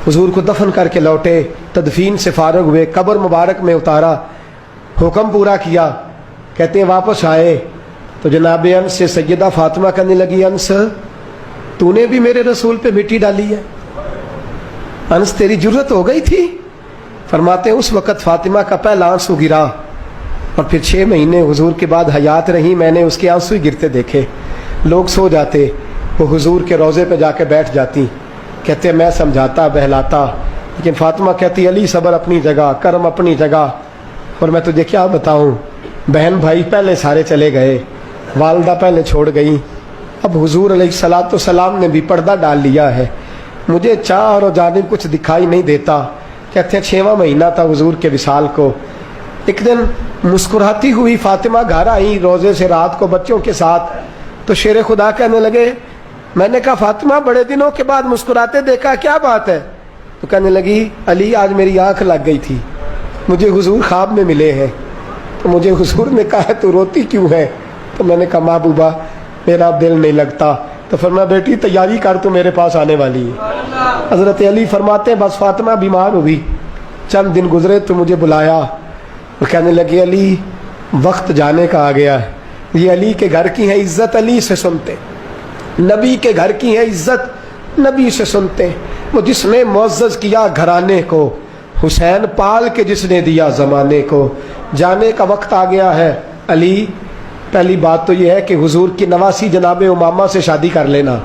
हुजूर को दफन करके लौटे, तदफीन से फारग हुए, कब्र मुबारक में उतारा, हुक्म पूरा किया। कहते हैं वापस आए तो जनाब अंस से सैयदा फातिमा कहने लगी, अंस तूने भी मेरे रसूल पे मिट्टी डाली है, अंस तेरी जुर्रत हो गई थी। फरमाते हैं उस वक़्त फातिमा का पहला आंसू गिरा और फिर 6 महीने हुजूर के बाद हयात रही, मैंने उसके आंसू ही गिरते देखे। लोग सो जाते, वो हुजूर के रोज़े पे जाके बैठ जाती। कहते मैं समझाता बहलाता, लेकिन फातिमा कहती अली सब्र अपनी जगह, करम अपनी जगह, और मैं तुझे क्या बताऊं, बहन भाई पहले सारे चले गए, वालदा पहले छोड़ गई, अब हुजूर अलैहिस्सलातु सलाम ने भी पर्दा डाल लिया है, मुझे चार और जानिब कुछ दिखाई नहीं देता। कहते हैं 6वां महीना था हुजूर के विसाल को। एक दिन मुस्कुराती हुई फातिमा घर आई रोज़े से रात को बच्चों के साथ, तो शेर खुदा कहने लगे, मैंने कहा फातिमा बड़े दिनों के बाद मुस्कुराते देखा, क्या बात है? तो कहने लगी अली आज मेरी आंख लग गई थी, मुझे हुजूर ख्वाब में मिले हैं, तो मुझे हुजूर ने कहा तू रोती क्यों है? तो मैंने कहा महबूबा मेरा दिल नहीं लगता। तो फरमाया बेटी तैयारी कर, तू मेरे पास आने वाली है। हज़रत अली फरमाते हैं बस फातिमा बीमार हुई, चंद दिन गुजरे तो मुझे बुलाया और कहने लगे अली वक्त जाने का आ गया है, ये अली के घर की है इज्जत अली से सुनते, नबी के घर की है इज्जत नबी से सुनते, वो जिसने मुअज़्ज़ज़ किया घराने को, हुसैन पाल के जिसने दिया ज़माने को, जाने का वक्त आ गया है। अली पहली बात तो ये है कि हुजूर की नवासी जनाब उमामा से शादी कर लेना,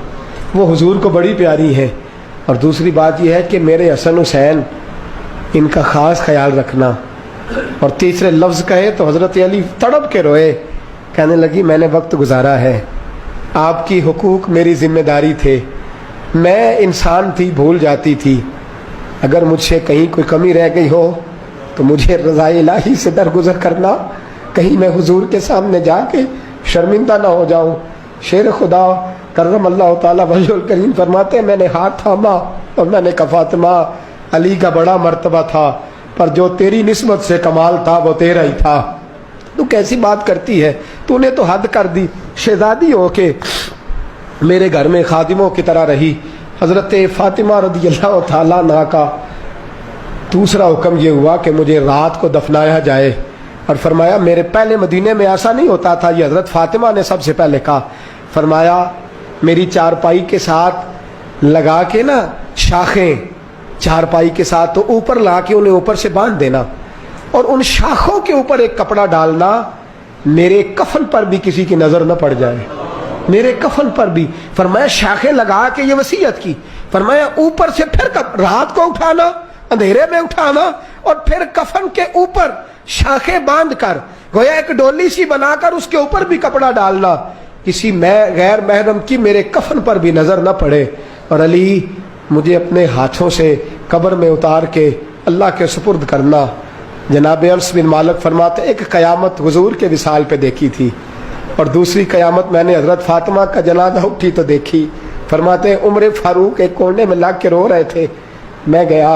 वो हुजूर को बड़ी प्यारी है, और दूसरी बात यह है कि मेरे हसन हुसैन इनका ख़ास ख्याल रखना, और तीसरे लफ्ज़ कहे तो हज़रत अली तड़प के रोए, कहने लगी मैंने वक्त गुजारा है, आपकी हुकूक मेरी जिम्मेदारी थे, मैं इंसान थी भूल जाती थी, अगर मुझसे कहीं कोई कमी रह गई हो तो मुझे रज़ाए इलाही से दरगुजर करना, कहीं मैं हुजूर के सामने जाके शर्मिंदा ना हो जाऊं। शेर खुदा करम अल्लाह ताला वजहुल करीम फरमाते हैं मैंने हाथ थामा और मैंने कहा फातिमा अली का बड़ा मर्तबा था, पर जो तेरी निस्बत से कमाल था वो तेरा ही था, तू कैसी बात करती है, तूने तो हद कर दी, शहजादी हो के मेरे घर में खादिमों की तरह रही। हज़रत फातिमा रज़ियल्लाहु ताला अन्हा का दूसरा हुक्म ये हुआ कि मुझे रात को दफनाया जाए, और फरमाया मेरे पहले मदीने में ऐसा नहीं होता था, ये हज़रत फातिमा ने सबसे पहले कहा, फरमाया मेरी चारपाई के साथ लगा के ना शाखें, चारपाई के साथ तो ऊपर ला के उन्हें ऊपर से बांध देना, और उन शाखों के ऊपर एक कपड़ा डालना, मेरे कफन पर भी किसी की नज़र न पड़ जाए, मेरे कफन पर भी। फरमाया शाखें लगा के ये वसीयत की, फरमाया ऊपर से फिर रात को उठाना, अंधेरे में उठाना, और फिर कफन के ऊपर शाखें बांध कर गोया एक डोली सी बनाकर उसके ऊपर भी कपड़ा डालना, किसी गैर महरम की मेरे कफन पर भी नजर न पड़े, और अली मुझे अपने हाथों से कब्र में उतार के अल्लाह के सुपुर्द करना। जनाब अनस बिन मालिक फरमाते एक क़यामत हुजूर के विसाल पे देखी थी, और दूसरी क़यामत मैंने हज़रत फातिमा का जनाजा उठी तो देखी। फरमाते उमर फारूक एक कोने में लग के रो रहे थे, मैं गया,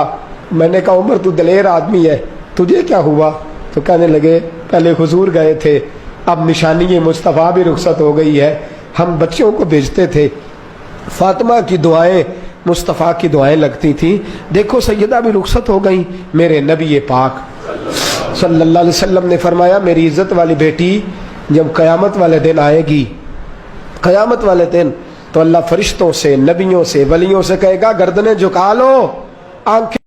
मैंने कहा उमर तू दलेर आदमी है, तुझे क्या हुआ? तो कहने लगे पहले हुजूर गए थे, अब निशानी मुस्तफ़ा भी रुखसत हो गई है, हम बच्चों को भेजते थे, फातिमा की दुआएं मुस्तफ़ा की दुआएं लगती थी, देखो सैयदा भी रुखसत हो गई। मेरे नबी पाक सल्लल्लाहु अलैहि वसल्लम ने फरमाया मेरी इज्जत वाली बेटी जब क़यामत वाले दिन आएगी, क़यामत वाले दिन तो अल्लाह फरिश्तों से, नबियों से, वलियों से कहेगा गर्दनें झुका लो, आंखें